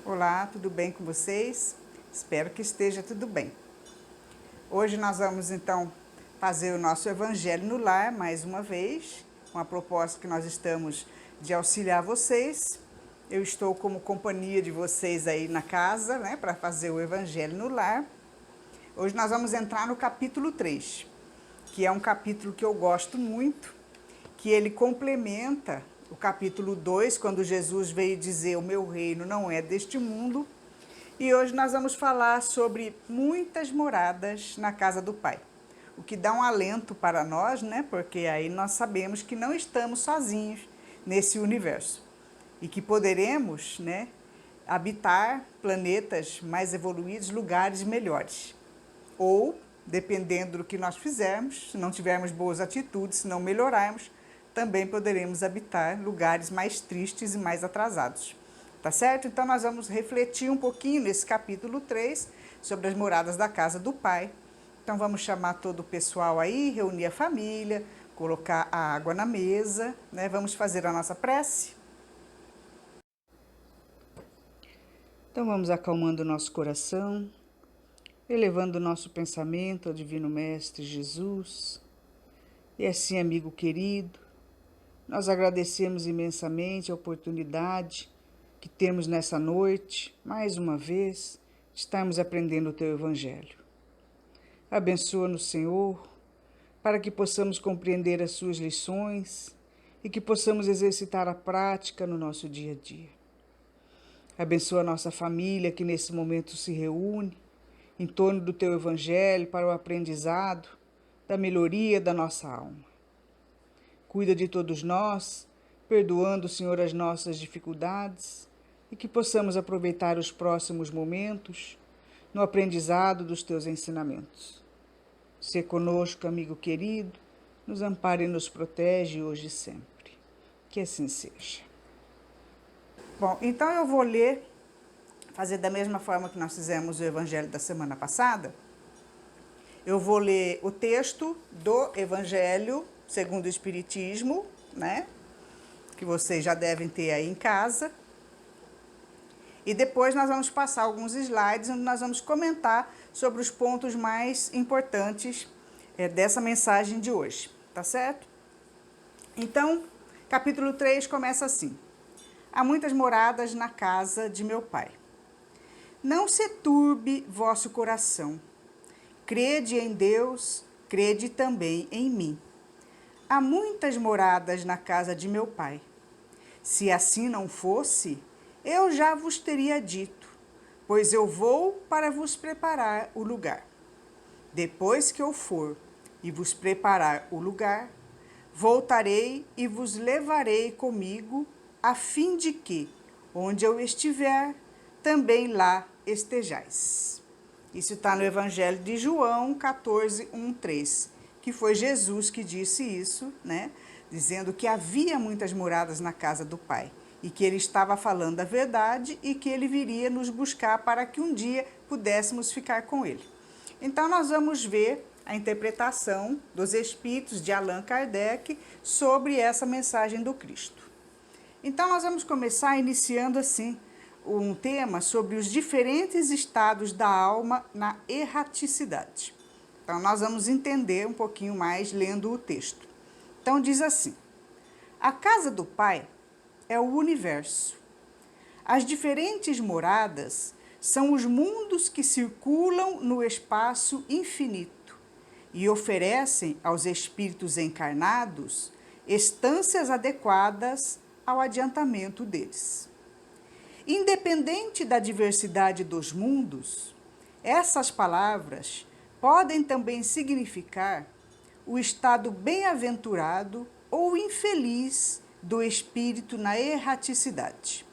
Olá, tudo bem com vocês? Espero que esteja tudo bem. Hoje nós vamos então fazer o nosso Evangelho no Lar mais uma vez, uma proposta que nós estamos de auxiliar vocês. Eu estou como companhia de vocês aí na casa, né, para fazer o Evangelho no Lar. Hoje nós vamos entrar no capítulo 3, que é um capítulo que eu gosto muito, que ele complementa o capítulo 2, quando Jesus veio dizer: o meu reino não é deste mundo. E hoje nós vamos falar sobre muitas moradas na casa do Pai. O que dá um alento para nós, né? Porque aí nós sabemos que não estamos sozinhos nesse universo. E que poderemos, né, habitar planetas mais evoluídos, lugares melhores. Ou, dependendo do que nós fizermos, se não tivermos boas atitudes, se não melhorarmos, também poderemos habitar lugares mais tristes e mais atrasados. Tá certo? Então nós vamos refletir um pouquinho nesse capítulo 3 sobre as moradas da casa do Pai. Então vamos chamar todo o pessoal aí, reunir a família, colocar a água na mesa, né? Vamos fazer a nossa prece. Então vamos acalmando o nosso coração, elevando o nosso pensamento ao Divino Mestre Jesus. E assim, amigo querido, nós agradecemos imensamente a oportunidade que temos nessa noite, mais uma vez, de estarmos aprendendo o Teu Evangelho. Abençoa-nos, Senhor, para que possamos compreender as Suas lições e que possamos exercitar a prática no nosso dia a dia. Abençoa a nossa família que nesse momento se reúne em torno do Teu Evangelho para o aprendizado da melhoria da nossa alma. Cuida de todos nós, perdoando, Senhor, as nossas dificuldades e que possamos aproveitar os próximos momentos no aprendizado dos Teus ensinamentos. Sê conosco, amigo querido, nos ampare e nos protege hoje e sempre. Que assim seja. Bom, então eu vou fazer da mesma forma que nós fizemos o Evangelho da semana passada. Eu vou ler o texto do Evangelho segundo o Espiritismo, né? Que vocês já devem ter aí em casa. E depois nós vamos passar alguns slides onde nós vamos comentar sobre os pontos mais importantes dessa mensagem de hoje, tá certo? Então, capítulo 3 começa assim: há muitas moradas na casa de meu Pai. Não se turbe vosso coração. Crede em Deus, crede também em mim. Há muitas moradas na casa de meu Pai. Se assim não fosse, eu já vos teria dito, pois eu vou para vos preparar o lugar. Depois que eu for e vos preparar o lugar, voltarei e vos levarei comigo, a fim de que, onde eu estiver, também lá estejais. Isso está no Evangelho de João 14, 1, 3, que foi Jesus que disse isso, né? Dizendo que havia muitas moradas na casa do Pai e que ele estava falando a verdade e que ele viria nos buscar para que um dia pudéssemos ficar com ele. Então nós vamos ver a interpretação dos Espíritos de Allan Kardec sobre essa mensagem do Cristo. Então nós vamos começar iniciando assim um tema sobre os diferentes estados da alma na erraticidade. Então nós vamos entender um pouquinho mais lendo o texto. Então diz assim: a casa do Pai é o universo. As diferentes moradas são os mundos que circulam no espaço infinito e oferecem aos espíritos encarnados estâncias adequadas ao adiantamento deles. Independente da diversidade dos mundos, essas palavras podem também significar o estado bem-aventurado ou infeliz do espírito na erraticidade.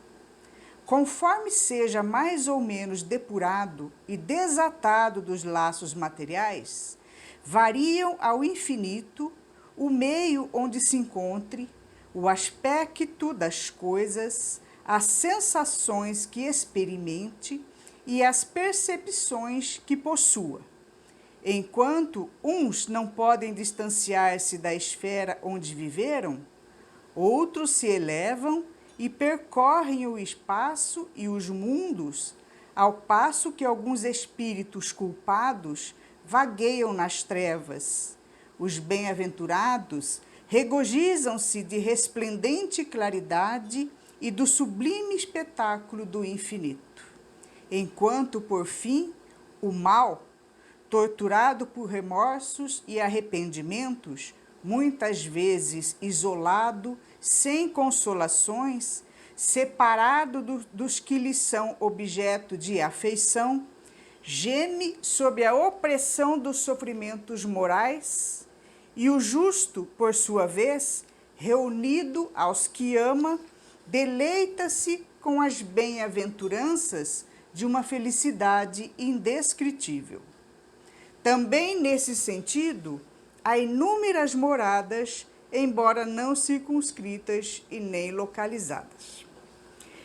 Conforme seja mais ou menos depurado e desatado dos laços materiais, variam ao infinito o meio onde se encontre, o aspecto das coisas, as sensações que experimente e as percepções que possua. Enquanto uns não podem distanciar-se da esfera onde viveram, outros se elevam e percorrem o espaço e os mundos, ao passo que alguns espíritos culpados vagueiam nas trevas. Os bem-aventurados regozijam-se de resplendente claridade e do sublime espetáculo do infinito, enquanto, por fim, o mal, torturado por remorsos e arrependimentos, muitas vezes isolado, sem consolações, separado dos que lhe são objeto de afeição, geme sob a opressão dos sofrimentos morais, e o justo, por sua vez, reunido aos que ama, deleita-se com as bem-aventuranças de uma felicidade indescritível. Também nesse sentido, há inúmeras moradas, embora não circunscritas e nem localizadas.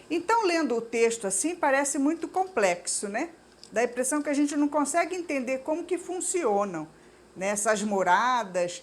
Então, lendo o texto assim, parece muito complexo, né? Dá a impressão que a gente não consegue entender como que funcionam, né, essas moradas,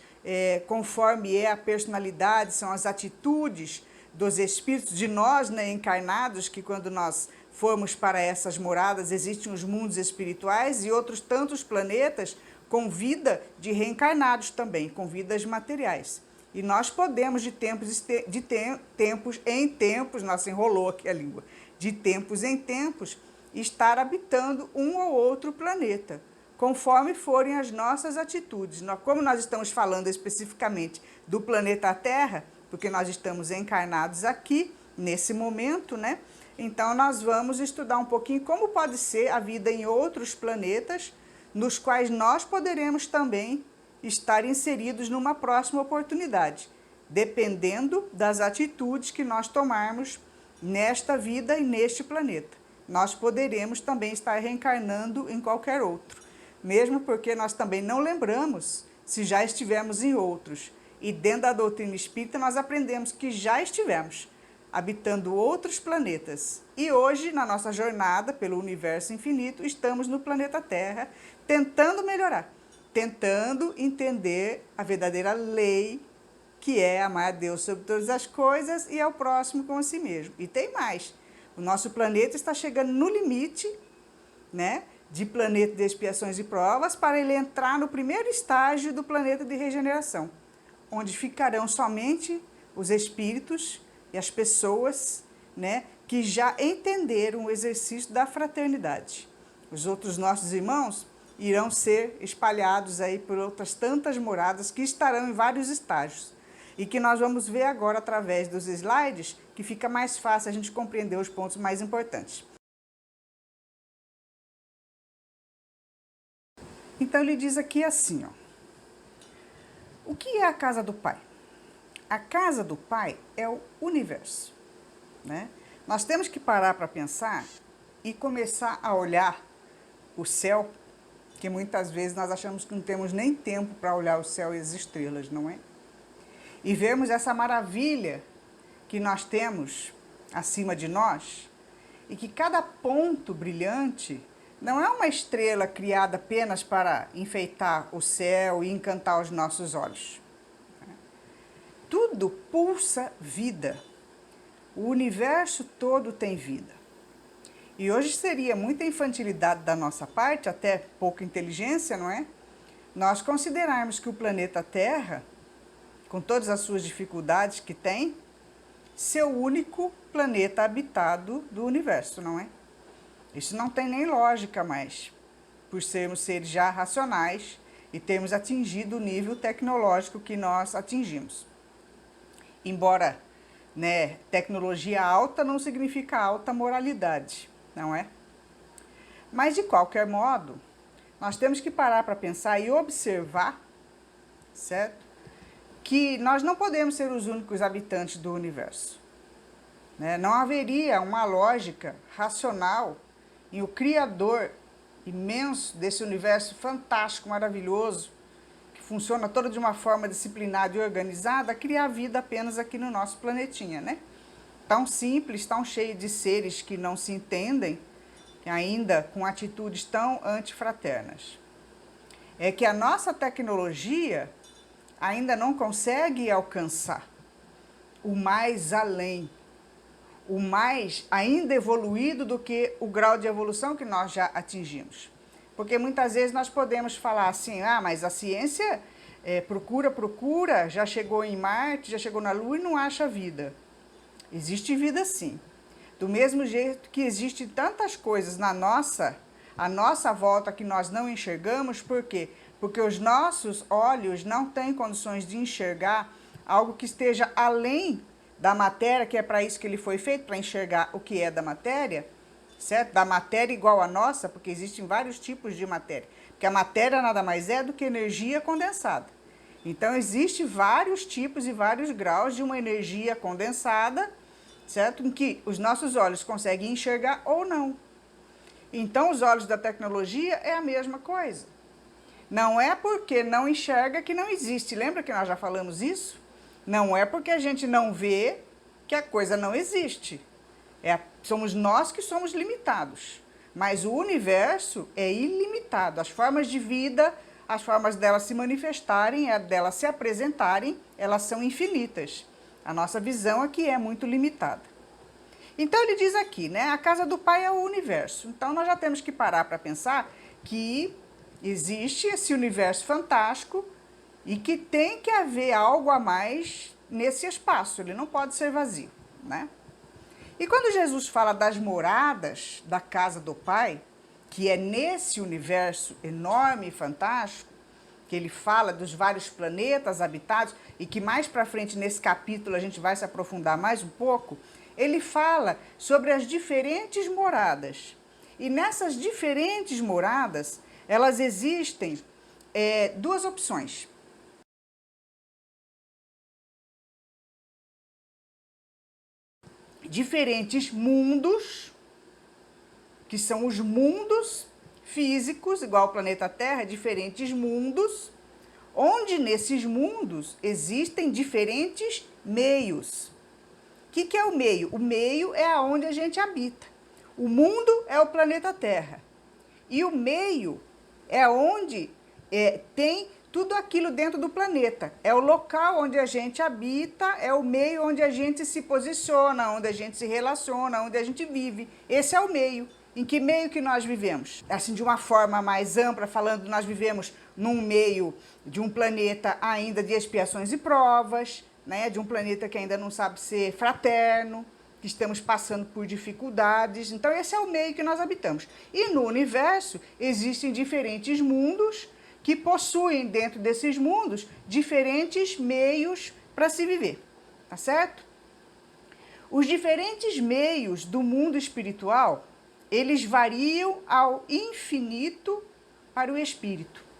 conforme é a personalidade, são as atitudes dos espíritos de nós, né, encarnados, que quando nós formos para essas moradas, existem os mundos espirituais e outros tantos planetas com vida de reencarnados também, com vidas materiais. E nós podemos, de tempos em tempos, nossa, enrolou aqui a língua, de tempos em tempos, estar habitando um ou outro planeta, conforme forem as nossas atitudes. Como nós estamos falando especificamente do planeta Terra, porque nós estamos encarnados aqui, nesse momento, né? Então, nós vamos estudar um pouquinho como pode ser a vida em outros planetas, nos quais nós poderemos também estar inseridos numa próxima oportunidade, dependendo das atitudes que nós tomarmos nesta vida e neste planeta. Nós poderemos também estar reencarnando em qualquer outro, mesmo porque nós também não lembramos se já estivemos em outros. E dentro da doutrina espírita nós aprendemos que já estivemos habitando outros planetas. E hoje, na nossa jornada pelo universo infinito, estamos no planeta Terra, tentando melhorar, tentando entender a verdadeira lei, que é amar a Deus sobre todas as coisas e ao próximo como a si mesmo. E tem mais, o nosso planeta está chegando no limite, né, de planeta de expiações e provas, para ele entrar no primeiro estágio do planeta de regeneração, onde ficarão somente os espíritos e as pessoas, né, que já entenderam o exercício da fraternidade. Os outros nossos irmãos irão ser espalhados aí por outras tantas moradas que estarão em vários estágios. E que nós vamos ver agora através dos slides, que fica mais fácil a gente compreender os pontos mais importantes. Então ele diz aqui assim, ó, o que é a casa do Pai? A casa do Pai é o universo, né? Nós temos que parar para pensar e começar a olhar o céu, que muitas vezes nós achamos que não temos nem tempo para olhar o céu e as estrelas, não é? E vermos essa maravilha que nós temos acima de nós e que cada ponto brilhante não é uma estrela criada apenas para enfeitar o céu e encantar os nossos olhos. Tudo pulsa vida. O universo todo tem vida. E hoje seria muita infantilidade da nossa parte, até pouca inteligência, não é? Nós considerarmos que o planeta Terra, com todas as suas dificuldades que tem, ser o único planeta habitado do universo, não é? Isso não tem nem lógica mais, por sermos seres já racionais e termos atingido o nível tecnológico que nós atingimos. Embora, né, tecnologia alta não significa alta moralidade, não é? Mas, de qualquer modo, nós temos que parar para pensar e observar, certo? Que nós não podemos ser os únicos habitantes do universo, né? Não haveria uma lógica racional em o Criador imenso desse universo fantástico, maravilhoso, que funciona todo de uma forma disciplinada e organizada, criar vida apenas aqui no nosso planetinha, né? Tão simples, tão cheio de seres que não se entendem, ainda com atitudes tão antifraternas. É que a nossa tecnologia ainda não consegue alcançar o mais além, o mais ainda evoluído do que o grau de evolução que nós já atingimos. Porque muitas vezes nós podemos falar assim, mas a ciência procura, já chegou em Marte, já chegou na Lua e não acha vida. Existe vida sim. Do mesmo jeito que existem tantas coisas à nossa volta que nós não enxergamos, por quê? Porque os nossos olhos não têm condições de enxergar algo que esteja além da matéria, que é para isso que ele foi feito, para enxergar o que é da matéria, certo? Da matéria igual à nossa, porque existem vários tipos de matéria. Porque a matéria nada mais é do que energia condensada. Então, existem vários tipos e vários graus de uma energia condensada, certo? Em que os nossos olhos conseguem enxergar ou não. Então, os olhos da tecnologia é a mesma coisa. Não é porque não enxerga que não existe. Lembra que nós já falamos isso? Não é porque a gente não vê que a coisa não existe. Somos nós que somos limitados. Mas o universo é ilimitado. As formas de vida, as formas delas se manifestarem, delas se apresentarem, elas são infinitas. A nossa visão aqui é muito limitada. Então ele diz aqui, né? A casa do Pai é o universo. Então nós já temos que parar para pensar que existe esse universo fantástico e que tem que haver algo a mais nesse espaço, ele não pode ser vazio, né? E quando Jesus fala das moradas da casa do Pai, que é nesse universo enorme e fantástico, que ele fala dos vários planetas habitados e que mais para frente nesse capítulo a gente vai se aprofundar mais um pouco, ele fala sobre as diferentes moradas. E nessas diferentes moradas, elas existem duas opções. Diferentes mundos, que são os mundos físicos, igual ao planeta Terra, diferentes mundos, onde nesses mundos existem diferentes meios. O que é o meio? O meio é aonde a gente habita. O mundo é o planeta Terra. E o meio é onde tem tudo aquilo dentro do planeta. É o local onde a gente habita, é o meio onde a gente se posiciona, onde a gente se relaciona, onde a gente vive. Esse é o meio. Em que meio que nós vivemos? Assim, de uma forma mais ampla, falando, nós vivemos num meio de um planeta ainda de expiações e provas, né? De um planeta que ainda não sabe ser fraterno, que estamos passando por dificuldades. Então, esse é o meio que nós habitamos. E no universo existem diferentes mundos que possuem dentro desses mundos diferentes meios para se viver, tá certo? Os diferentes meios do mundo espiritual, eles variam ao infinito para o espírito.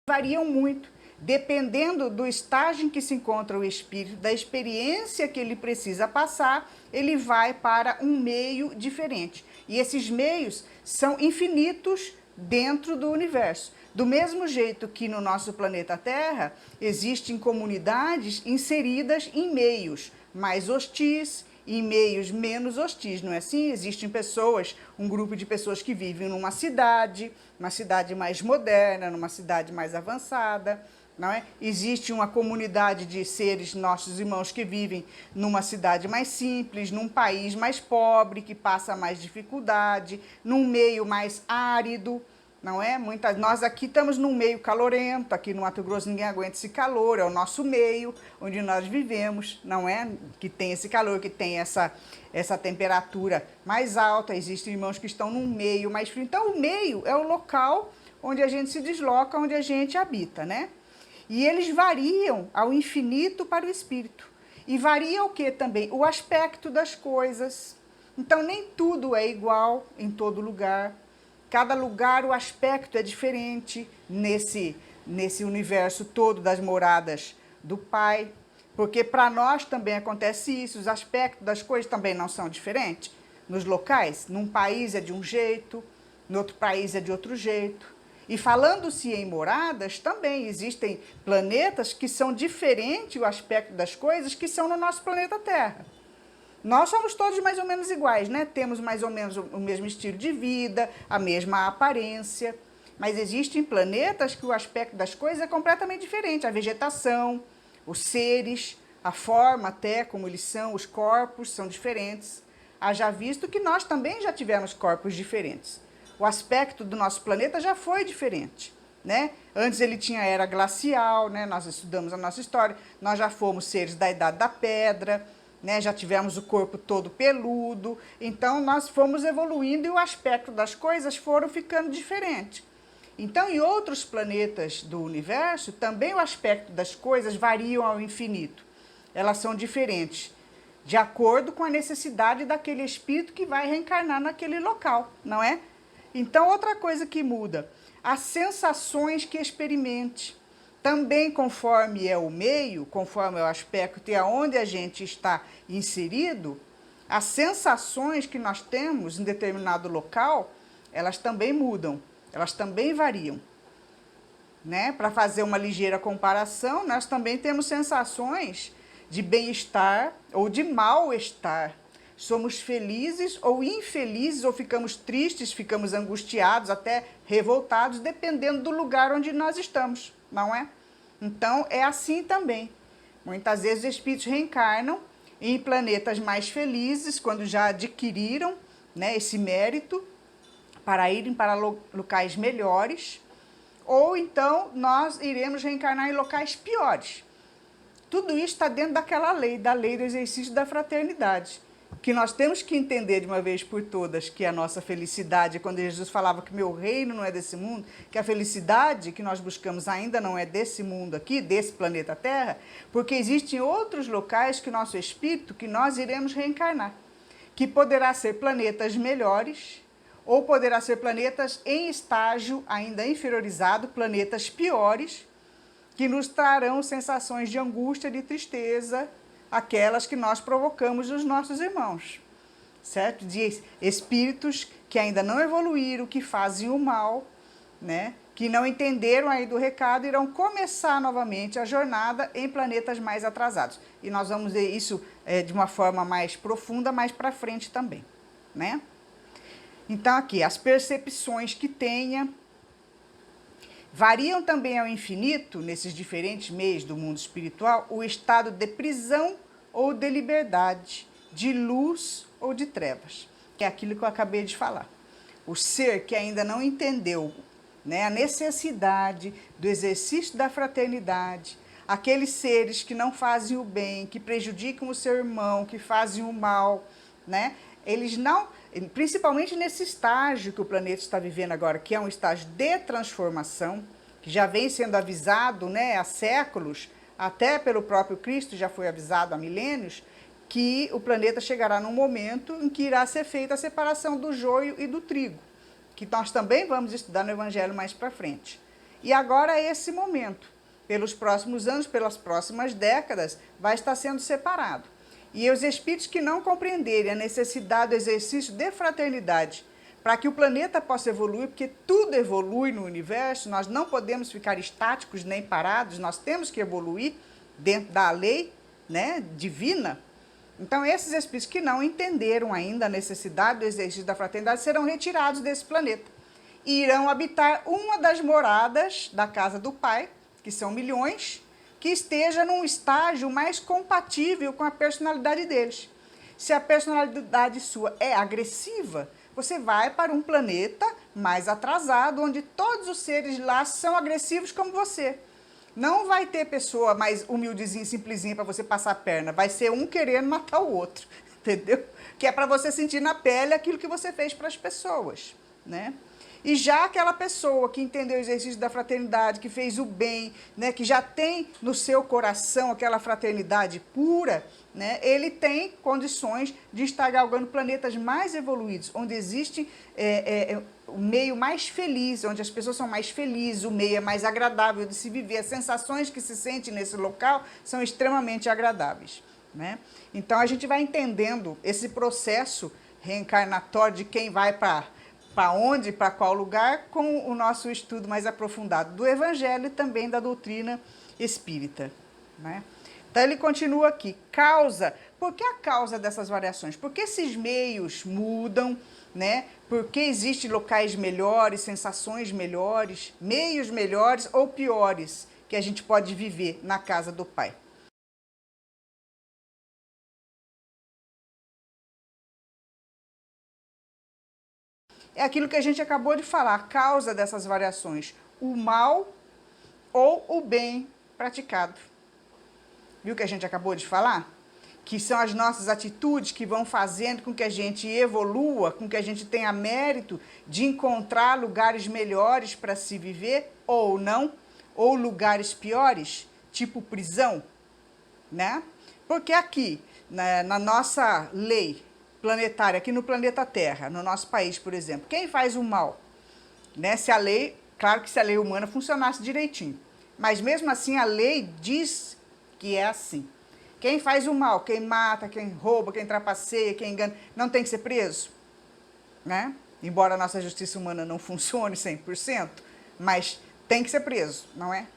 Variam muito, dependendo do estágio em que se encontra o espírito, da experiência que ele precisa passar, ele vai para um meio diferente. E esses meios são infinitos dentro do universo. Do mesmo jeito que no nosso planeta Terra, existem comunidades inseridas em meios mais hostis, em meios menos hostis, não é assim? Existem pessoas, um grupo de pessoas que vivem numa cidade, uma cidade mais moderna, numa cidade mais avançada, não é? Existe uma comunidade de seres, nossos irmãos, que vivem numa cidade mais simples, num país mais pobre, que passa mais dificuldade, num meio mais árido, não é? Nós aqui estamos num meio calorento, aqui no Mato Grosso ninguém aguenta esse calor, é o nosso meio onde nós vivemos, não é? Que tem esse calor, que tem essa temperatura mais alta, existem irmãos que estão num meio mais frio. Então, o meio é o local onde a gente se desloca, onde a gente habita, né? E eles variam ao infinito para o espírito. E varia o que também? O aspecto das coisas. Então, nem tudo é igual em todo lugar. Cada lugar, o aspecto é diferente nesse universo todo das moradas do Pai. Porque para nós também acontece isso, os aspectos das coisas também não são diferentes nos locais. Num país é de um jeito, no outro país é de outro jeito. E falando-se em moradas, também existem planetas que são diferentes o aspecto das coisas que são no nosso planeta Terra. Nós somos todos mais ou menos iguais, né? Temos mais ou menos o mesmo estilo de vida, a mesma aparência. Mas existem planetas que o aspecto das coisas é completamente diferente. A vegetação, os seres, a forma até como eles são, os corpos são diferentes. Haja visto que nós também já tivemos corpos diferentes. O aspecto do nosso planeta já foi diferente, né? Antes ele tinha a era glacial, né? Nós estudamos a nossa história, nós já fomos seres da Idade da Pedra, né? Já tivemos o corpo todo peludo, então nós fomos evoluindo e o aspecto das coisas foram ficando diferente. Então, em outros planetas do universo, também o aspecto das coisas variam ao infinito. Elas são diferentes, de acordo com a necessidade daquele espírito que vai reencarnar naquele local, não é? Então, outra coisa que muda, as sensações que experimente. Também conforme é o meio, conforme é o aspecto e aonde a gente está inserido, as sensações que nós temos em determinado local, elas também mudam. Elas também variam, né? Para fazer uma ligeira comparação, nós também temos sensações de bem-estar ou de mal-estar. Somos felizes ou infelizes, ou ficamos tristes, ficamos angustiados, até revoltados, dependendo do lugar onde nós estamos, não é? Então, é assim também. Muitas vezes os espíritos reencarnam em planetas mais felizes, quando já adquiriram, né, esse mérito, para irem para locais melhores, ou então nós iremos reencarnar em locais piores. Tudo isso está dentro daquela lei, da lei do exercício da fraternidade, que nós temos que entender de uma vez por todas que a nossa felicidade, quando Jesus falava que meu reino não é desse mundo, que a felicidade que nós buscamos ainda não é desse mundo aqui, desse planeta Terra, porque existem outros locais que nosso espírito, que nós iremos reencarnar, que poderá ser planetas melhores, ou poderá ser planetas em estágio ainda inferiorizado, planetas piores, que nos trarão sensações de angústia, de tristeza, aquelas que nós provocamos nos nossos irmãos, certo? De espíritos que ainda não evoluíram, que fazem o mal, né? Que não entenderam aí do recado, irão começar novamente a jornada em planetas mais atrasados. E nós vamos ver isso de uma forma mais profunda, mais para frente também, né? Então, aqui, as percepções que tenha variam também ao infinito, nesses diferentes meios do mundo espiritual, o estado de prisão ou de liberdade, de luz ou de trevas, que é aquilo que eu acabei de falar. O ser que ainda não entendeu, né, a necessidade do exercício da fraternidade, aqueles seres que não fazem o bem, que prejudicam o seu irmão, que fazem o mal, né, eles não... Principalmente nesse estágio que o planeta está vivendo agora, que é um estágio de transformação, que já vem sendo avisado, né, há séculos, até pelo próprio Cristo já foi avisado há milênios, que o planeta chegará num momento em que irá ser feita a separação do joio e do trigo, que nós também vamos estudar no Evangelho mais para frente. E agora é esse momento, pelos próximos anos, pelas próximas décadas, vai estar sendo separado. E os espíritos que não compreenderem a necessidade do exercício de fraternidade para que o planeta possa evoluir, porque tudo evolui no universo, nós não podemos ficar estáticos nem parados, nós temos que evoluir dentro da lei, né, divina. Então, esses espíritos que não entenderam ainda a necessidade do exercício da fraternidade serão retirados desse planeta e irão habitar uma das moradas da casa do Pai, que são milhões, que esteja num estágio mais compatível com a personalidade deles. Se a personalidade sua é agressiva, você vai para um planeta mais atrasado, onde todos os seres lá são agressivos como você. Não vai ter pessoa mais humildezinha, simplesinha para você passar a perna. Vai ser um querendo matar o outro, entendeu? Que é para você sentir na pele aquilo que você fez para as pessoas, né? E já aquela pessoa que entendeu o exercício da fraternidade, que fez o bem, né, que já tem no seu coração aquela fraternidade pura, né, ele tem condições de estar galgando planetas mais evoluídos, onde existe o meio mais feliz, onde as pessoas são mais felizes, o meio é mais agradável de se viver, as sensações que se sente nesse local são extremamente agradáveis, né? Então a gente vai entendendo esse processo reencarnatório de quem vai para onde, para qual lugar, com o nosso estudo mais aprofundado do Evangelho e também da doutrina espírita, né? Então ele continua aqui, causa, por que a causa dessas variações? Porque esses meios mudam, né? Porque existem locais melhores, sensações melhores, meios melhores ou piores que a gente pode viver na casa do Pai. É aquilo que a gente acabou de falar, a causa dessas variações, o mal ou o bem praticado. Viu o que a gente acabou de falar? Que são as nossas atitudes que vão fazendo com que a gente evolua, com que a gente tenha mérito de encontrar lugares melhores para se viver ou não, ou lugares piores, tipo prisão, né? Porque aqui, na nossa lei planetária, aqui no planeta Terra, no nosso país, por exemplo, quem faz o mal? Né? Se a lei, claro que se a lei humana funcionasse direitinho, mas mesmo assim a lei diz que é assim. Quem faz o mal, quem mata, quem rouba, quem trapaceia, quem engana, não tem que ser preso, né? Embora a nossa justiça humana não funcione 100%, mas tem que ser preso, não é?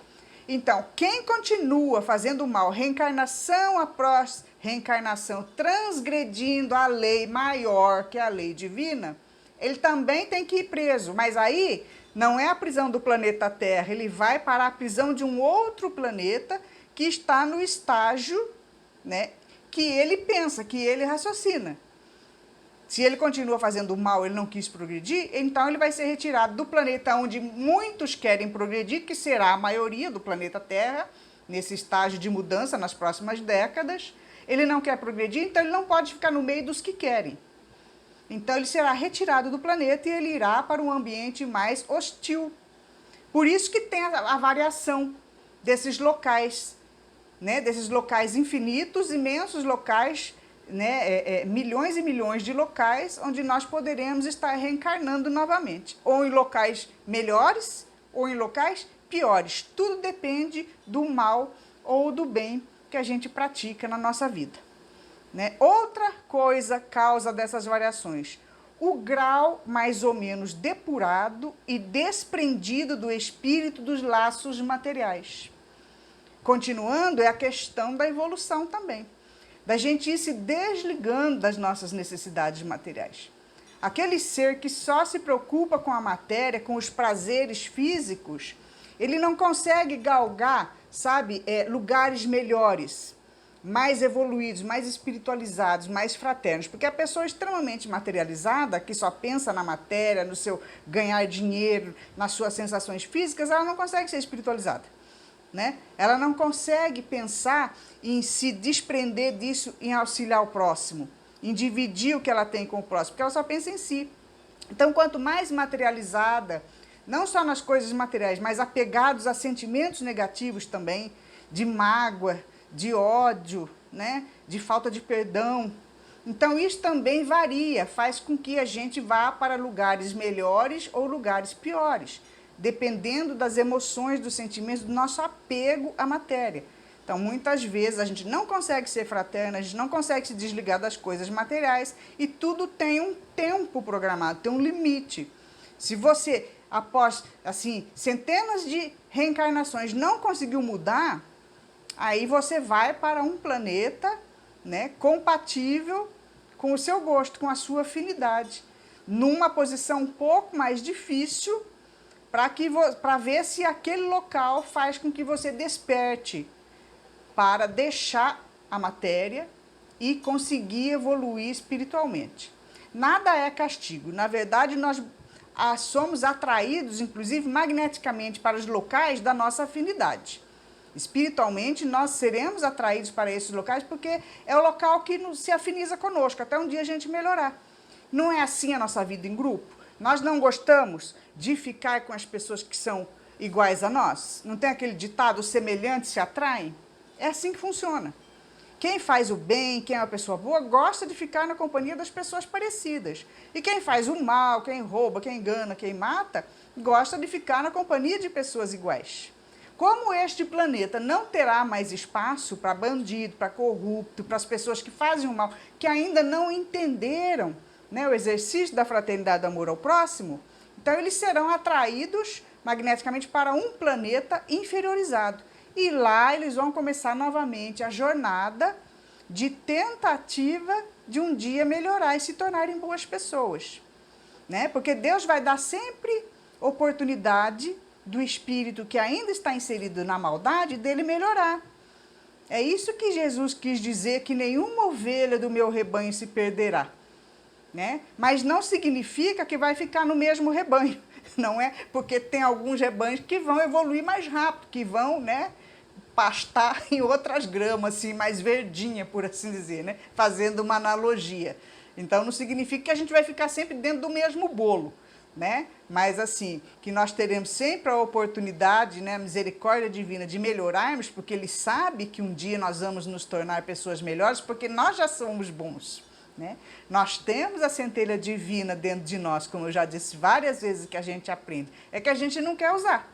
Então, quem continua fazendo mal, reencarnação após reencarnação, transgredindo a lei maior que a lei divina, ele também tem que ir preso. Mas aí não é a prisão do planeta Terra, ele vai para a prisão de um outro planeta que está no estágio, né, que ele pensa, que ele raciocina. Se ele continua fazendo mal, ele não quis progredir, então ele vai ser retirado do planeta onde muitos querem progredir, que será a maioria do planeta Terra, nesse estágio de mudança nas próximas décadas. Ele não quer progredir, então ele não pode ficar no meio dos que querem. Então ele será retirado do planeta e ele irá para um ambiente mais hostil. Por isso que tem a variação desses locais, né? Desses locais infinitos, imensos locais, né, milhões e milhões de locais onde nós poderemos estar reencarnando novamente, ou em locais melhores ou em locais piores. Tudo depende do mal ou do bem que a gente pratica na nossa vida, né? Outra coisa causa dessas variações, o grau mais ou menos depurado e desprendido do espírito dos laços materiais. Continuando, é a questão da evolução também, da gente ir se desligando das nossas necessidades materiais. Aquele ser que só se preocupa com a matéria, com os prazeres físicos, ele não consegue galgar, sabe, lugares melhores, mais evoluídos, mais espiritualizados, mais fraternos. Porque a pessoa extremamente materializada, que só pensa na matéria, no seu ganhar dinheiro, nas suas sensações físicas, ela não consegue ser espiritualizada. Né? Ela não consegue pensar em se desprender disso, em auxiliar o próximo, em dividir o que ela tem com o próximo, porque ela só pensa em si. Então, quanto mais materializada, não só nas coisas materiais, mas apegados a sentimentos negativos também, de mágoa, de ódio, né? De falta de perdão. Então, isso também varia, faz com que a gente vá para lugares melhores ou lugares piores, dependendo das emoções, dos sentimentos, do nosso apego à matéria. Então, muitas vezes, a gente não consegue ser fraterno, a gente não consegue se desligar das coisas materiais e tudo tem um tempo programado, tem um limite. Se você, após, assim, centenas de reencarnações, não conseguiu mudar, aí você vai para um planeta, né, compatível com o seu gosto, com a sua afinidade, numa posição um pouco mais difícil, para ver se aquele local faz com que você desperte para deixar a matéria e conseguir evoluir espiritualmente. Nada é castigo. Na verdade, nós somos atraídos, inclusive magneticamente, para os locais da nossa afinidade. Espiritualmente, nós seremos atraídos para esses locais porque é o local que se afiniza conosco, até um dia a gente melhorar. Não é assim a nossa vida em grupo? Nós não gostamos de ficar com as pessoas que são iguais a nós? Não tem aquele ditado, os semelhantes se atraem? É assim que funciona. Quem faz o bem, quem é uma pessoa boa, gosta de ficar na companhia das pessoas parecidas. E quem faz o mal, quem rouba, quem engana, quem mata, gosta de ficar na companhia de pessoas iguais. Como este planeta não terá mais espaço para bandido, para corrupto, para as pessoas que fazem o mal, que ainda não entenderam, né, o exercício da fraternidade e do amor ao próximo, então eles serão atraídos magneticamente para um planeta inferiorizado. E lá eles vão começar novamente a jornada de tentativa de um dia melhorar e se tornarem boas pessoas. né? Porque Deus vai dar sempre oportunidade do espírito que ainda está inserido na maldade dele melhorar. É isso que Jesus quis dizer, que nenhuma ovelha do meu rebanho se perderá, né? Mas não significa que vai ficar no mesmo rebanho, não é? Porque tem alguns rebanhos que vão evoluir mais rápido, que vão, né, pastar em outras gramas, assim, mais verdinha, por assim dizer, né? Fazendo uma analogia. Então, não significa que a gente vai ficar sempre dentro do mesmo bolo, né? Mas, assim, que nós teremos sempre a oportunidade, né, a misericórdia divina de melhorarmos, porque Ele sabe que um dia nós vamos nos tornar pessoas melhores, porque nós já somos bons, né? Nós temos a centelha divina dentro de nós, como eu já disse várias vezes que a gente aprende. É que a gente não quer usar.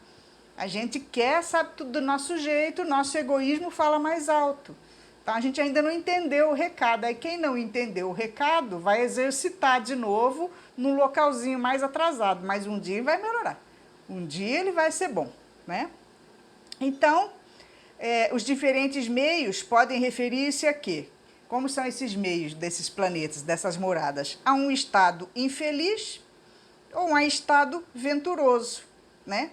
A gente quer, sabe, tudo do nosso jeito, nosso egoísmo fala mais alto. Então, a gente ainda não entendeu o recado. Aí, quem não entendeu o recado vai exercitar de novo num localzinho mais atrasado. Mas um dia ele vai melhorar. Um dia ele vai ser bom, né? Então, os diferentes meios podem referir-se a quê? Como são esses meios desses planetas, dessas moradas? A um estado infeliz ou a um estado venturoso, né?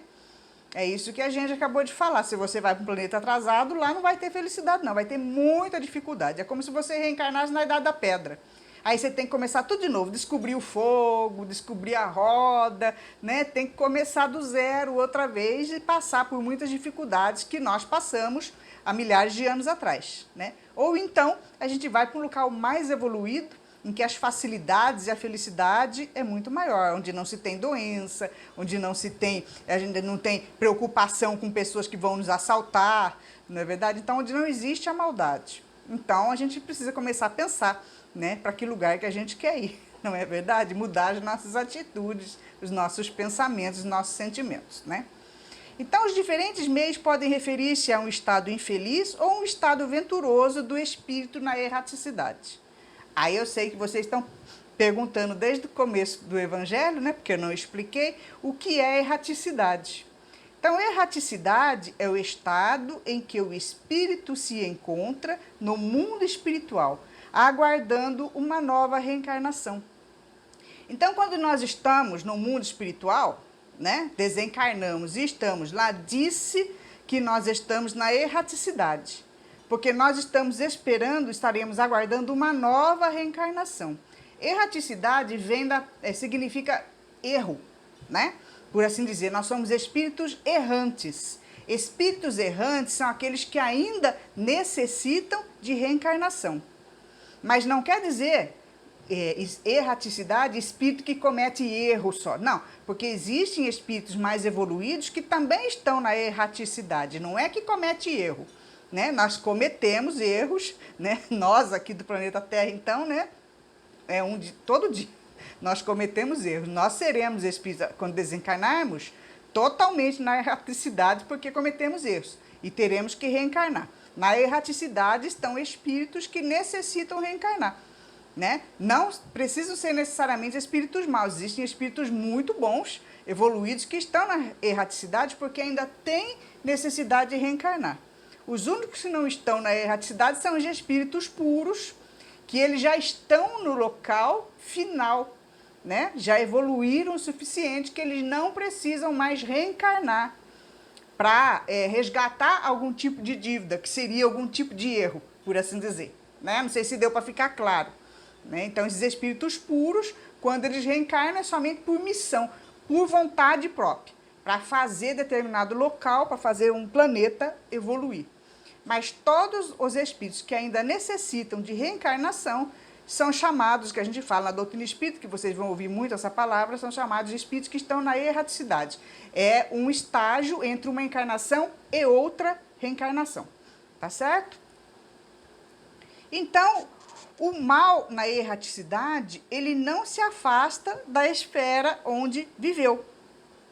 É isso que a gente acabou de falar. Se você vai para um planeta atrasado, lá não vai ter felicidade, não. Vai ter muita dificuldade. É como se você reencarnasse na Idade da Pedra. Aí você tem que começar tudo de novo. Descobrir o fogo, descobrir a roda, né? Tem que começar do zero outra vez e passar por muitas dificuldades que nós passamos há milhares de anos atrás, né? Ou então, a gente vai para um local mais evoluído, em que as facilidades e a felicidade é muito maior, onde não se tem doença, onde não se tem, a gente não tem preocupação com pessoas que vão nos assaltar, não é verdade? Então, onde não existe a maldade. Então, a gente precisa começar a pensar, né, para que lugar que a gente quer ir, não é verdade? Mudar as nossas atitudes, os nossos pensamentos, os nossos sentimentos, né? Então, os diferentes meios podem referir-se a um estado infeliz ou um estado venturoso do espírito na erraticidade. Aí eu sei que vocês estão perguntando desde o começo do Evangelho, né, porque eu não expliquei, o que é erraticidade. Então, erraticidade é o estado em que o espírito se encontra no mundo espiritual, aguardando uma nova reencarnação. Então, quando nós estamos no mundo espiritual, né, desencarnamos e estamos lá, disse que nós estamos na erraticidade. Porque nós estamos esperando, estaremos aguardando uma nova reencarnação. Erraticidade significa erro, né? Por assim dizer, nós somos espíritos errantes. Espíritos errantes são aqueles que ainda necessitam de reencarnação. Mas não quer dizer erraticidade, espírito que comete erro só. Não, porque existem espíritos mais evoluídos que também estão na erraticidade. Não é que comete erro. Né? Nós cometemos erros, né? Nós aqui do planeta Terra, então, né? Todo dia nós cometemos erros. Nós seremos espíritos, quando desencarnarmos, totalmente na erraticidade, porque cometemos erros. E teremos que reencarnar. Na erraticidade estão espíritos que necessitam reencarnar, né? Não precisam ser necessariamente espíritos maus. Existem espíritos muito bons, evoluídos, que estão na erraticidade porque ainda têm necessidade de reencarnar. Os únicos que não estão na erraticidade são os espíritos puros, que eles já estão no local final, né? Já evoluíram o suficiente que eles não precisam mais reencarnar para resgatar algum tipo de dívida, que seria algum tipo de erro, por assim dizer, né? Não sei se deu para ficar claro, né? Então, esses espíritos puros, quando eles reencarnam, é somente por missão, por vontade própria, para fazer determinado local, para fazer um planeta evoluir. Mas todos os espíritos que ainda necessitam de reencarnação são chamados, que a gente fala na doutrina espírita, que vocês vão ouvir muito essa palavra, são chamados de espíritos que estão na erraticidade. É um estágio entre uma encarnação e outra reencarnação. Tá certo? Então, o mal na erraticidade, ele não se afasta da esfera onde viveu,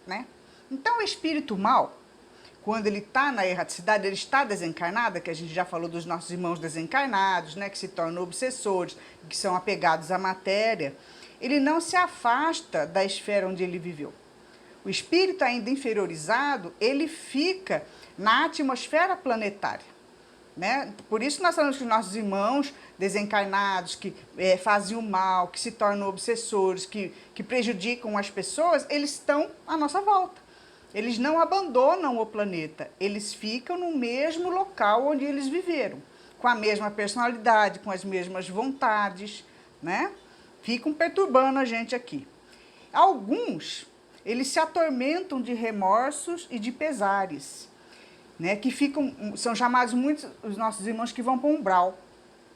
né? Então, o espírito mal, quando ele está na erraticidade, ele está desencarnado, que a gente já falou dos nossos irmãos desencarnados, né, que se tornam obsessores, que são apegados à matéria, ele não se afasta da esfera onde ele viveu. O espírito ainda inferiorizado, ele fica na atmosfera planetária. né? Por isso nós falamos que nossos irmãos desencarnados, que fazem o mal, que se tornam obsessores, que prejudicam as pessoas, eles estão à nossa volta. Eles não abandonam o planeta, eles ficam no mesmo local onde eles viveram, com a mesma personalidade, com as mesmas vontades, né? Ficam perturbando a gente aqui. Alguns, eles se atormentam de remorsos e de pesares, né, que são chamados muitos os nossos irmãos que vão para o umbral,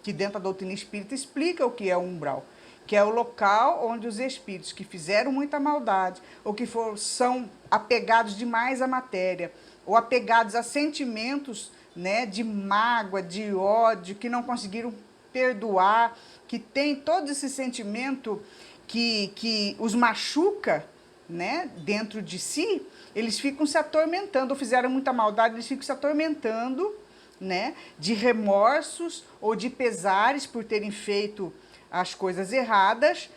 que dentro da doutrina espírita explica o que é o umbral, que é o local onde os espíritos que fizeram muita maldade, ou que são apegados demais à matéria, ou apegados a sentimentos, né, de mágoa, de ódio, que não conseguiram perdoar, que tem todo esse sentimento que os machuca, né, dentro de si, eles ficam se atormentando, ou fizeram muita maldade, eles ficam se atormentando, né, de remorsos ou de pesares por terem feito as coisas erradas,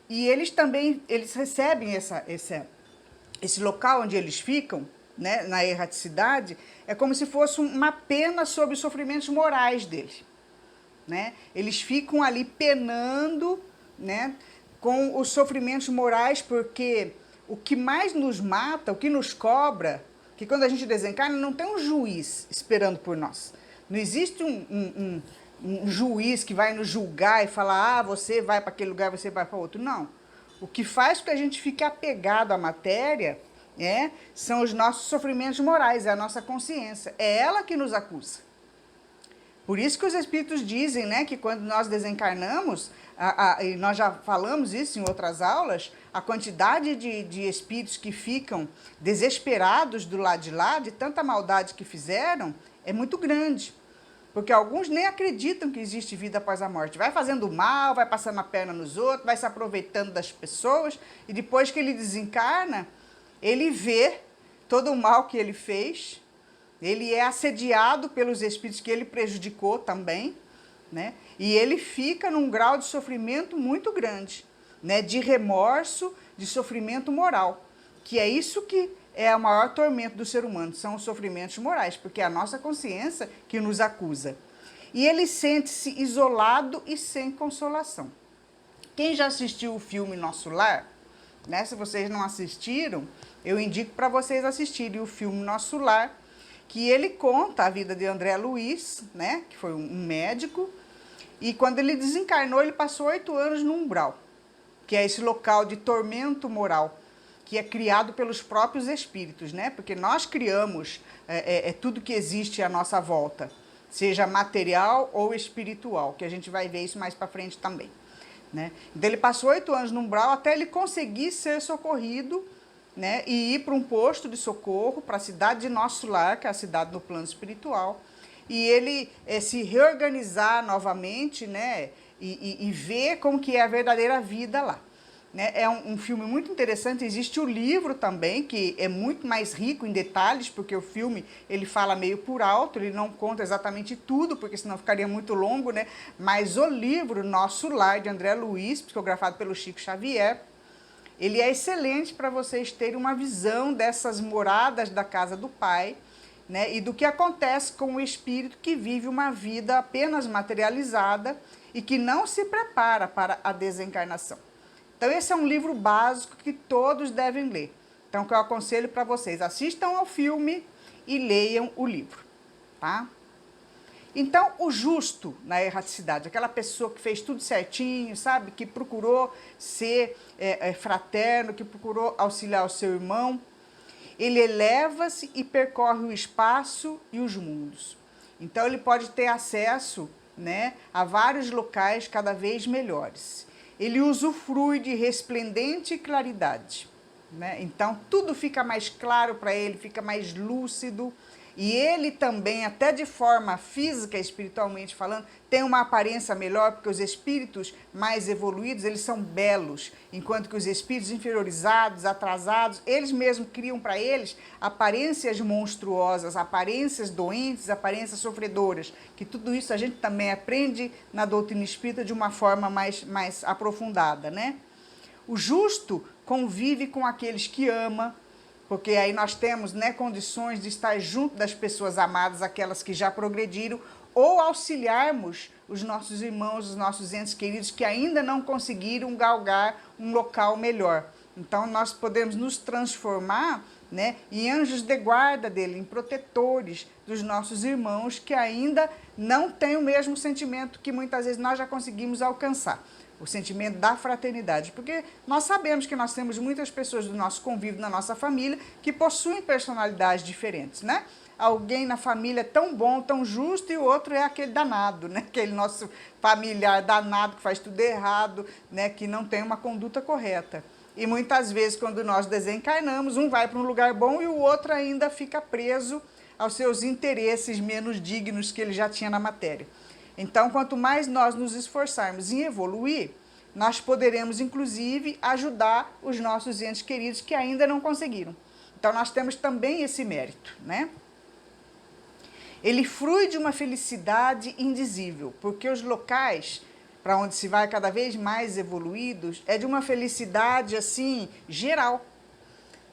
e eles também, eles recebem esse local onde eles ficam, né, na erraticidade, é como se fosse uma pena sobre os sofrimentos morais deles, né? Eles ficam ali penando, né, com os sofrimentos morais, porque o que mais nos mata, o que nos cobra, que quando a gente desencarna não tem um juiz esperando por nós. Não existe um juiz que vai nos julgar e falar, você vai para aquele lugar, você vai para outro. Não. O que faz com que a gente fique apegado à matéria são os nossos sofrimentos morais, é a nossa consciência. É ela que nos acusa. Por isso que os espíritos dizem, né, que quando nós desencarnamos, e nós já falamos isso em outras aulas, a quantidade de espíritos que ficam desesperados do lado de lá, de tanta maldade que fizeram, é muito grande. Porque alguns nem acreditam que existe vida após a morte. Vai fazendo mal, vai passando a perna nos outros, vai se aproveitando das pessoas, e depois que ele desencarna, ele vê todo o mal que ele fez, ele é assediado pelos espíritos que ele prejudicou também, né? E ele fica num grau de sofrimento muito grande, né? De remorso, de sofrimento moral, que é isso que é o maior tormento do ser humano, são os sofrimentos morais, porque é a nossa consciência que nos acusa. E ele sente-se isolado e sem consolação. Quem já assistiu o filme Nosso Lar, né? Se vocês não assistiram, eu indico para vocês assistirem o filme Nosso Lar, que ele conta a vida de André Luiz, né, que foi um médico, e quando ele desencarnou, ele passou 8 anos no umbral, que é esse local de tormento moral, que é criado pelos próprios espíritos, né, porque nós criamos tudo que existe à nossa volta, seja material ou espiritual, que a gente vai ver isso mais para frente também, né. Então ele passou 8 anos no umbral até ele conseguir ser socorrido, né, e ir para um posto de socorro, para a cidade de Nosso Lar, que é a cidade do plano espiritual, e ele se reorganizar novamente, né, e ver como que é a verdadeira vida lá. Né? É um filme muito interessante, existe o livro também, que é muito mais rico em detalhes, porque o filme ele fala meio por alto, ele não conta exatamente tudo, porque senão ficaria muito longo, né? Mas o livro Nosso Lar, de André Luiz, psicografado pelo Chico Xavier, ele é excelente para vocês terem uma visão dessas moradas da casa do Pai, né, e do que acontece com o espírito que vive uma vida apenas materializada e que não se prepara para a desencarnação. Então esse é um livro básico que todos devem ler. Então que eu aconselho para vocês, assistam ao filme e leiam o livro, tá? Então, o justo na erraticidade, aquela pessoa que fez tudo certinho, sabe? Que procurou ser fraterno, que procurou auxiliar o seu irmão, ele eleva-se e percorre o espaço e os mundos. Então, ele pode ter acesso, né, a vários locais cada vez melhores. Ele usufrui de resplendente claridade, né? Então, tudo fica mais claro para ele, fica mais lúcido. E ele também, até de forma física, espiritualmente falando, tem uma aparência melhor, porque os espíritos mais evoluídos, eles são belos, enquanto que os espíritos inferiorizados, atrasados, eles mesmos criam para eles aparências monstruosas, aparências doentes, aparências sofredoras, que tudo isso a gente também aprende na doutrina espírita de uma forma mais aprofundada, né? O justo convive com aqueles que ama, porque aí nós temos, né, condições de estar junto das pessoas amadas, aquelas que já progrediram, ou auxiliarmos os nossos irmãos, os nossos entes queridos que ainda não conseguiram galgar um local melhor. Então nós podemos nos transformar, né, em anjos de guarda dele, em protetores dos nossos irmãos que ainda não têm o mesmo sentimento que muitas vezes nós já conseguimos alcançar. O sentimento da fraternidade, porque nós sabemos que nós temos muitas pessoas do nosso convívio, na nossa família, que possuem personalidades diferentes, né? Alguém na família é tão bom, tão justo, e o outro é aquele danado, né? Aquele nosso familiar danado que faz tudo errado, né? Que não tem uma conduta correta. E muitas vezes, quando nós desencarnamos, um vai para um lugar bom e o outro ainda fica preso aos seus interesses menos dignos que ele já tinha na matéria. Então, quanto mais nós nos esforçarmos em evoluir, nós poderemos, inclusive, ajudar os nossos entes queridos que ainda não conseguiram. Então, nós temos também esse mérito, né? Ele flui de uma felicidade indizível, porque os locais para onde se vai cada vez mais evoluídos é de uma felicidade, assim, geral.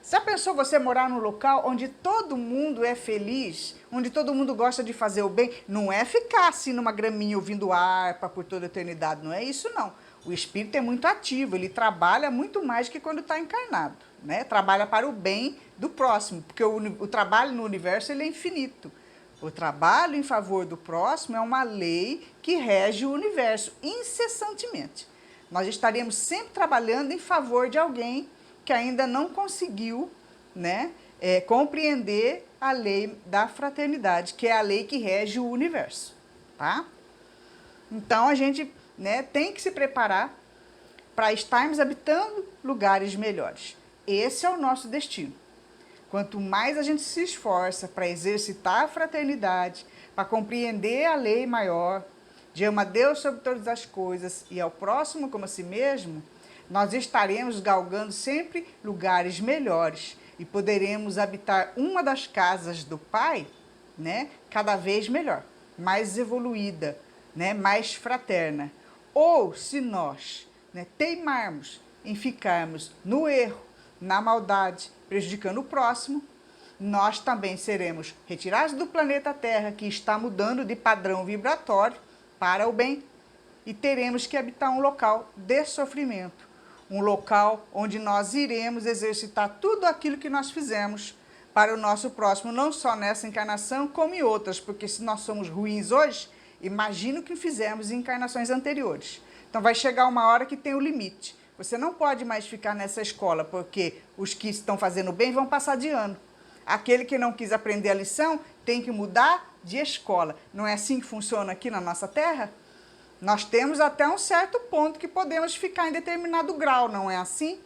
Já pensou você morar num local onde todo mundo é feliz, onde todo mundo gosta de fazer o bem? Não é ficar assim numa graminha ouvindo harpa por toda a eternidade, não é isso não. O espírito é muito ativo, ele trabalha muito mais que quando está encarnado, né? Trabalha para o bem do próximo, porque o trabalho no universo ele é infinito. O trabalho em favor do próximo é uma lei que rege o universo incessantemente. Nós estaremos sempre trabalhando em favor de alguém que ainda não conseguiu, né, compreender a lei da fraternidade, que é a lei que rege o universo, tá? Então a gente, né, tem que se preparar para estarmos habitando lugares melhores. Esse é o nosso destino. Quanto mais a gente se esforça para exercitar a fraternidade, para compreender a lei maior, de amar a Deus sobre todas as coisas e ao próximo como a si mesmo, nós estaremos galgando sempre lugares melhores e poderemos habitar uma das casas do Pai, né, cada vez melhor, mais evoluída, né, mais fraterna. Ou se nós, né, teimarmos em ficarmos no erro, na maldade, prejudicando o próximo, nós também seremos retirados do planeta Terra, que está mudando de padrão vibratório para o bem, e teremos que habitar um local de sofrimento, um local onde nós iremos exercitar tudo aquilo que nós fizemos para o nosso próximo, não só nessa encarnação, como em outras, porque se nós somos ruins hoje, imagina o que fizemos em encarnações anteriores. Então vai chegar uma hora que tem o limite. Você não pode mais ficar nessa escola, porque os que estão fazendo bem vão passar de ano. Aquele que não quis aprender a lição tem que mudar de escola. Não é assim que funciona aqui na nossa Terra? Nós temos até um certo ponto que podemos ficar em determinado grau, não é assim?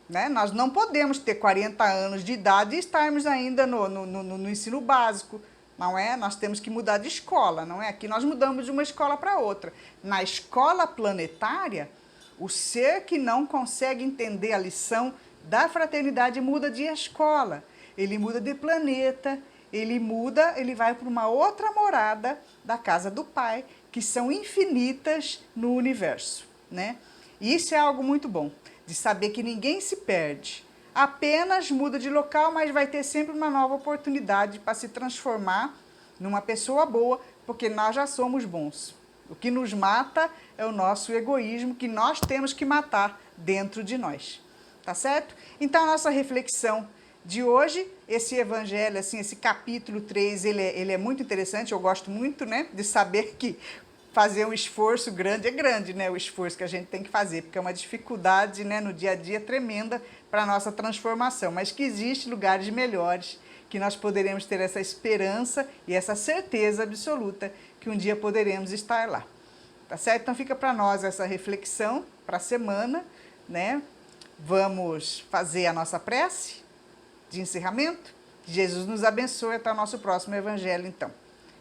Né? Nós não podemos ter 40 anos de idade e estarmos ainda no ensino básico, não é? Nós temos que mudar de escola, não é? Aqui nós mudamos de uma escola para outra. Na escola planetária, o ser que não consegue entender a lição da fraternidade muda de escola, ele muda de planeta, ele vai para uma outra morada da casa do Pai, que são infinitas no universo, né? E isso é algo muito bom, de saber que ninguém se perde, apenas muda de local, mas vai ter sempre uma nova oportunidade para se transformar numa pessoa boa, porque nós já somos bons. O que nos mata é o nosso egoísmo, que nós temos que matar dentro de nós, tá certo? Então, a nossa reflexão de hoje, esse evangelho, assim, esse capítulo 3, ele é muito interessante, eu gosto muito, né, de saber que fazer um esforço grande é grande, né, o esforço que a gente tem que fazer, porque é uma dificuldade, né, no dia a dia tremenda para a nossa transformação, mas que existem lugares melhores, que nós poderemos ter essa esperança e essa certeza absoluta que um dia poderemos estar lá, tá certo? Então fica para nós essa reflexão para a semana, né, vamos fazer a nossa prece de encerramento. Que Jesus nos abençoe até o nosso próximo evangelho, então.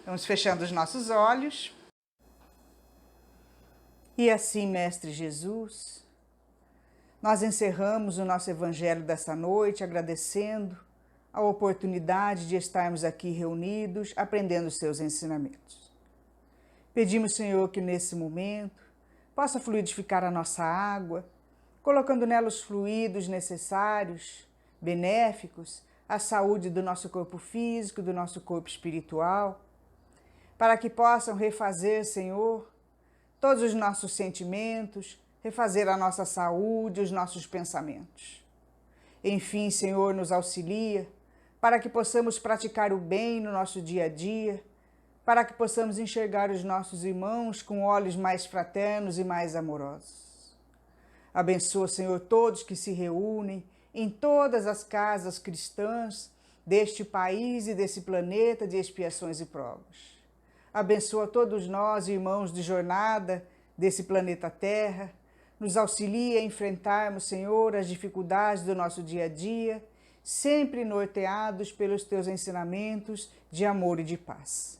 Vamos fechando os nossos olhos. E assim, Mestre Jesus, nós encerramos o nosso evangelho dessa noite, agradecendo a oportunidade de estarmos aqui reunidos, aprendendo os seus ensinamentos. Pedimos, Senhor, que nesse momento possa fluidificar a nossa água, colocando nela os fluidos necessários, benéficos à saúde do nosso corpo físico, do nosso corpo espiritual, para que possam refazer, Senhor, todos os nossos sentimentos, refazer a nossa saúde, os nossos pensamentos. Enfim, Senhor, nos auxilia para que possamos praticar o bem no nosso dia a dia, para que possamos enxergar os nossos irmãos com olhos mais fraternos e mais amorosos. Abençoa, Senhor, todos que se reúnem em todas as casas cristãs deste país e desse planeta de expiações e provas. Abençoa todos nós, irmãos de jornada desse planeta Terra. Nos auxilia a enfrentarmos, Senhor, as dificuldades do nosso dia a dia, sempre norteados pelos teus ensinamentos de amor e de paz.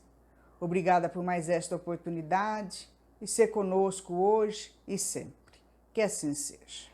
Obrigada por mais esta oportunidade e ser conosco hoje e sempre. Que assim seja.